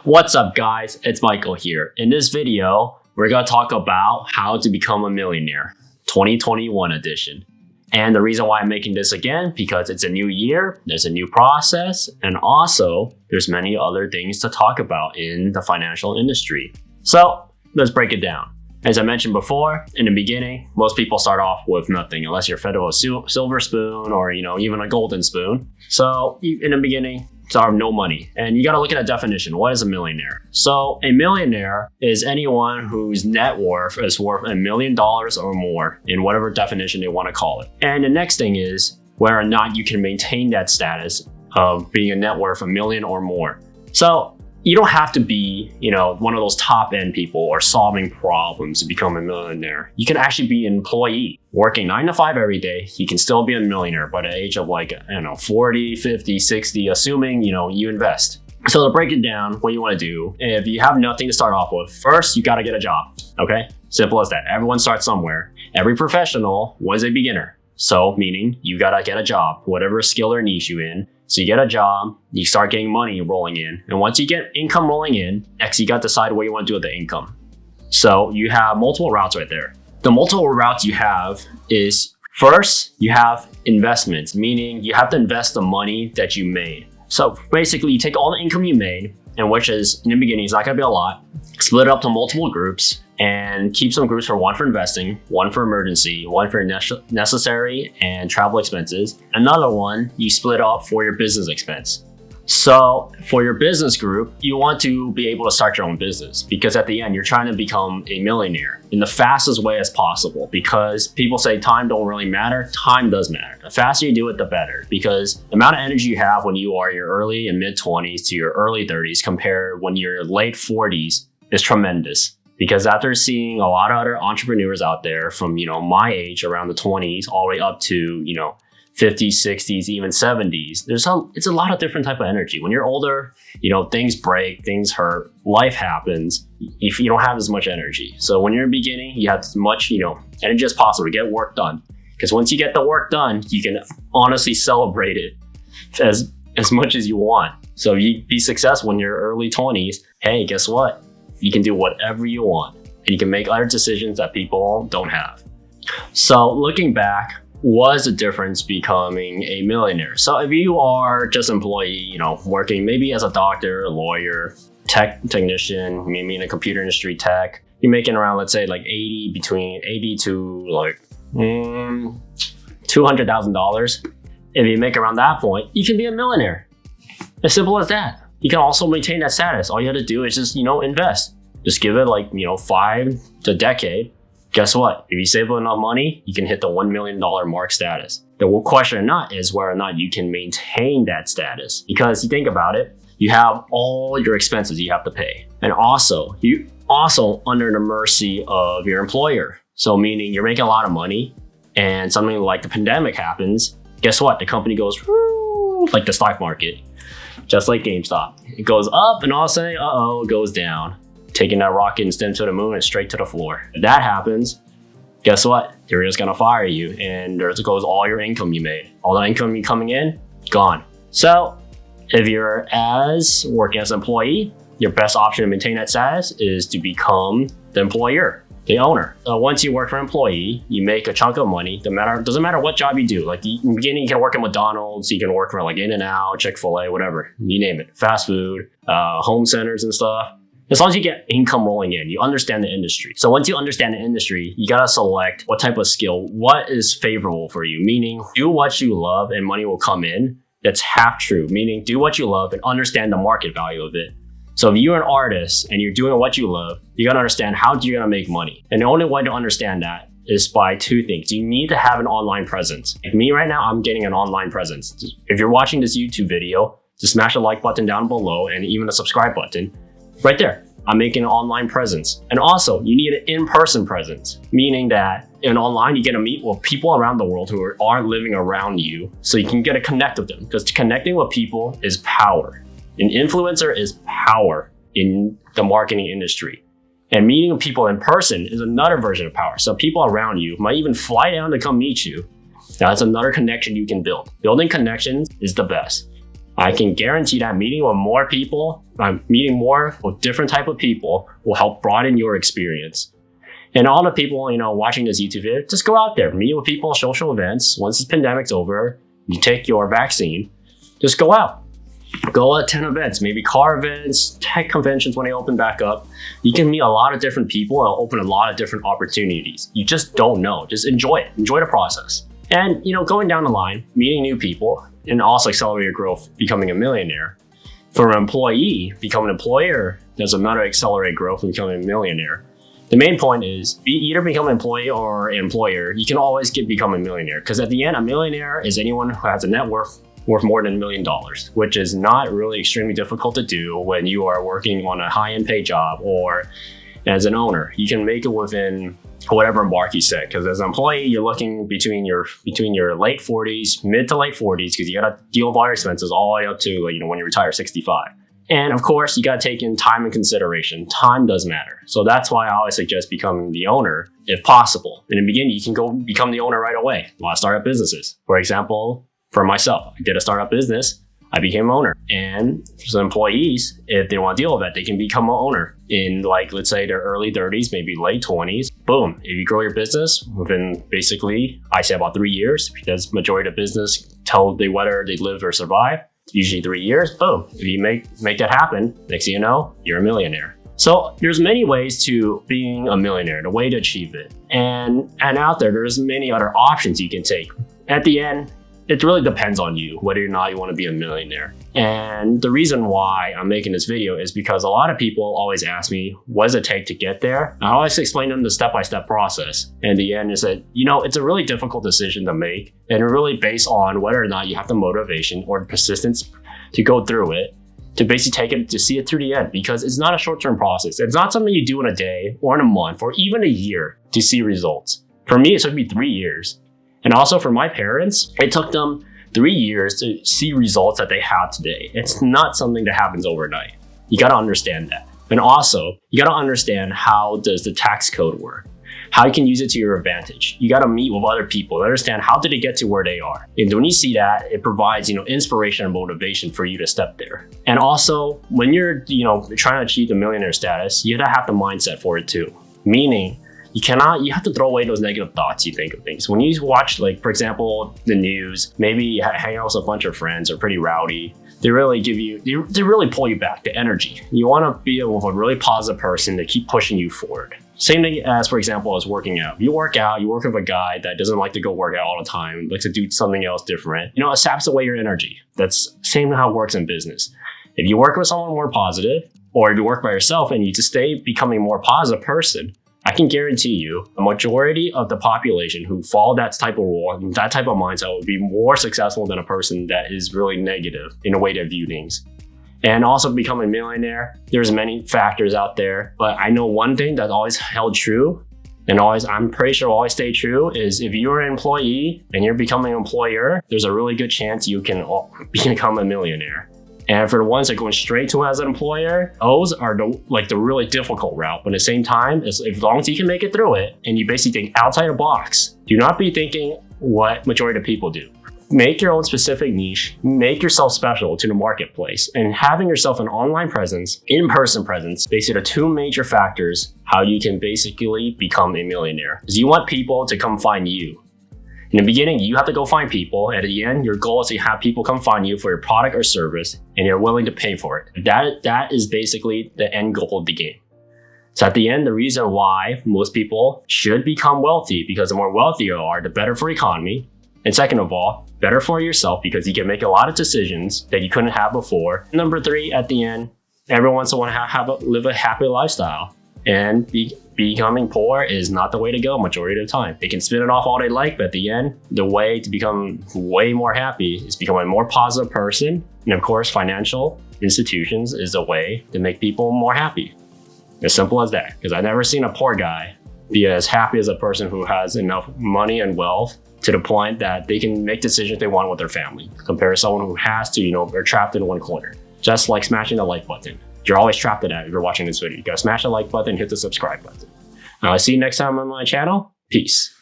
What's up guys, it's Michael here. In this video, we're going to talk about how to become a millionaire, 2021 edition. And the reason why I'm making this again, because it's a new year, there's a new process, and also there's many other things to talk about in the financial industry. So let's break it down. As I mentioned before, in the beginning, most people start off with nothing unless you're fed with a silver spoon or even a golden spoon. So in the beginning, start with no money. And you got to look at a definition. What is a millionaire? So a millionaire is anyone whose net worth is worth $1 million or more in whatever definition they want to call it. And the next thing is whether or not you can maintain that status of being a net worth $1 million or more. So you don't have to be, one of those top end people or solving problems to become a millionaire. You can actually be an employee working 9 to 5 every day. You can still be a millionaire by the age of 40, 50, 60, assuming, you invest. So to break it down, what you want to do, if you have nothing to start off with, first, you got to get a job. Okay. Simple as that. Everyone starts somewhere. Every professional was a beginner. So meaning you got to get a job, whatever skill or niche you're in. So you get a job, you start getting money rolling in. And once you get income rolling in, next you got to decide what you want to do with the income. So you have multiple routes right there. The multiple routes you have is first, you have investments, meaning you have to invest the money that you made. So basically you take all the income you made, and which is in the beginning, it's not going to be a lot, split it up to multiple groups and keep some groups for one for investing, one for emergency, one for necessary and travel expenses. Another one you split up for your business expense. So for your business group, you want to be able to start your own business because at the end, you're trying to become a millionaire in the fastest way as possible, because people say time don't really matter. Time does matter. The faster you do it, the better, because the amount of energy you have when you are your early and mid 20s to your early 30s compared when you're late 40s is tremendous. Because after seeing a lot of other entrepreneurs out there from, my age around the 20s all the way up to, 50s, 60s, even 70s, it's a lot of different type of energy. When you're older, things break, things hurt, life happens. If you don't have as much energy. So when you're in the beginning, you have as much, energy as possible to get work done. Because once you get the work done, you can honestly celebrate it as much as you want. So if you be successful in your early 20s, hey, guess what? You can do whatever you want, and you can make other decisions that people don't have. So looking back, what's the difference becoming a millionaire? So if you are just an employee, working maybe as a doctor, a lawyer, technician, maybe in a computer industry tech, you're making around, let's say between 80 to $200,000. If you make around that point, you can be a millionaire. As simple as that. You can also maintain that status. All you have to do is just, invest. Just give it 5 to a decade. Guess what? If you save enough money, you can hit the $1 million mark status. The question or not is whether or not you can maintain that status. Because you think about it, you have all your expenses you have to pay. And also, you under the mercy of your employer. So meaning you're making a lot of money and something like the pandemic happens. Guess what? The company goes, woo, like the stock market. Just like GameStop. It goes up and all of a sudden, it goes down. Taking that rocket instead to the moon and straight to the floor. If that happens, guess what? They're just gonna fire you, and there goes all your income you made. All the income coming in, gone. So if you're working as an employee, your best option to maintain that status is to become the employer, the owner. So once you work for an employee, you make a chunk of money. Doesn't matter what job you do. Like in the beginning, you can work at McDonald's, you can work for In-N-Out, Chick-fil-A, whatever, you name it, fast food, home centers and stuff. As long as you get income rolling in, you understand the industry. So once you understand the industry, you gotta select what type of skill, what is favorable for you, meaning do what you love and money will come in. That's half true, meaning do what you love and understand the market value of it. So if you're an artist and you're doing what you love, you gotta understand how you're gonna make money. And the only way to understand that is by two things. You need to have an online presence. Like me right now, I'm getting an online presence. If you're watching this YouTube video, just smash the like button down below and even the subscribe button. Right there, I'm making an online presence. And also, you need an in-person presence, meaning that online, you get to meet with people around the world who aren't living around you, so you can get to connect with them. Because connecting with people is power. An influencer is power in the marketing industry. And meeting with people in person is another version of power. So people around you might even fly down to come meet you. Now, that's another connection you can build. Building connections is the best. I can guarantee that meeting with more people meeting more with different type of people will help broaden your experience. And all the people, watching this YouTube video, just go out there, meet with people, social events. Once this pandemic's over, you take your vaccine, just go out. Go attend events, maybe car events, tech conventions when they open back up. You can meet a lot of different people and open a lot of different opportunities. You just don't know. Just enjoy it. Enjoy the process. And, going down the line, meeting new people and also accelerate your growth, becoming a millionaire. For an employee, become an employer, there's another accelerate growth and becoming a millionaire. The main point is either become an employee or an employer. You can always become a millionaire, because at the end, a millionaire is anyone who has a net worth more than $1 million, which is not really extremely difficult to do when you are working on a high-end paid job or as an owner. You can make it within whatever mark you set, because as an employee, you're looking between your late 40s, mid to late 40s, because you got to deal with all your expenses all the way up to when you retire 65. And of course, you got to take in time in consideration. Time does matter. So that's why I always suggest becoming the owner if possible. In the beginning, you can go become the owner right away. A lot of startup businesses. For example, for myself, I did a startup business. I became owner. And for some employees, if they want to deal with that, they can become an owner in let's say their early 30s, maybe late 20s. Boom. If you grow your business within basically, I say about 3 years, because majority of business tell they whether they live or survive. Usually 3 years, boom. If you make that happen, next thing you know, you're a millionaire. So there's many ways to being a millionaire, the way to achieve it. And out there's many other options you can take. At the end, it really depends on you, whether or not you want to be a millionaire. And the reason why I'm making this video is because a lot of people always ask me, what does it take to get there? I always explain to them the step-by-step process. And the end is that, it's a really difficult decision to make, and really based on whether or not you have the motivation or the persistence to go through it, to basically take it, to see it through the end, because it's not a short-term process. It's not something you do in a day or in a month or even a year to see results. For me, it took me 3 years. And also for my parents, it took them 3 years to see results that they have today. It's not something that happens overnight. You got to understand that. And also, you got to understand how does the tax code work, how you can use it to your advantage. You got to meet with other people to understand how did they get to where they are. And when you see that, it provides, inspiration and motivation for you to step there. And also, when you're, trying to achieve the millionaire status, you got to have the mindset for it too. Meaning, you have to throw away those negative thoughts you think of things. When you watch, for example, the news, maybe you hang out with a bunch of friends are pretty rowdy. They really they really pull you back, the energy. You want to be with a really positive person to keep pushing you forward. Same thing as, for example, as working out. You work with a guy that doesn't like to go work out all the time, likes to do something else different. It saps away your energy. That's same how it works in business. If you work with someone more positive, or if you work by yourself and you just stay becoming a more positive person, I can guarantee you a majority of the population who follow that type of role, that type of mindset will be more successful than a person that is really negative in the way they view things. And also becoming a millionaire, there's many factors out there, but I know one thing that's always held true and I'm pretty sure will always stay true is if you're an employee and you're becoming an employer, there's a really good chance you can become a millionaire. And for the ones that are going straight to as an employer, those are the really difficult route. But at the same time, as long as you can make it through it and you basically think outside the box, do not be thinking what majority of people do. Make your own specific niche, make yourself special to the marketplace, and having yourself an online presence, in-person presence, basically the two major factors how you can basically become a millionaire. Because you want people to come find you. In the beginning, you have to go find people. At the end, your goal is to have people come find you for your product or service, and you're willing to pay for it. That is basically the end goal of the game. So at the end, the reason why most people should become wealthy, because the more wealthy you are, the better for the economy. And second of all, better for yourself, because you can make a lot of decisions that you couldn't have before. Number 3, at the end, everyone wants to want to live a happy lifestyle. And becoming poor is not the way to go majority of the time. They can spin it off all they like, but at the end, the way to become way more happy is becoming a more positive person. And of course, financial institutions is a way to make people more happy. As simple as that. Because I've never seen a poor guy be as happy as a person who has enough money and wealth to the point that they can make decisions they want with their family, compared to someone who has to, they're trapped in one corner. Just like smashing the like button. You're always trapped in that if you're watching this video. You gotta smash the like button, hit the subscribe button. I'll see you next time on my channel. Peace.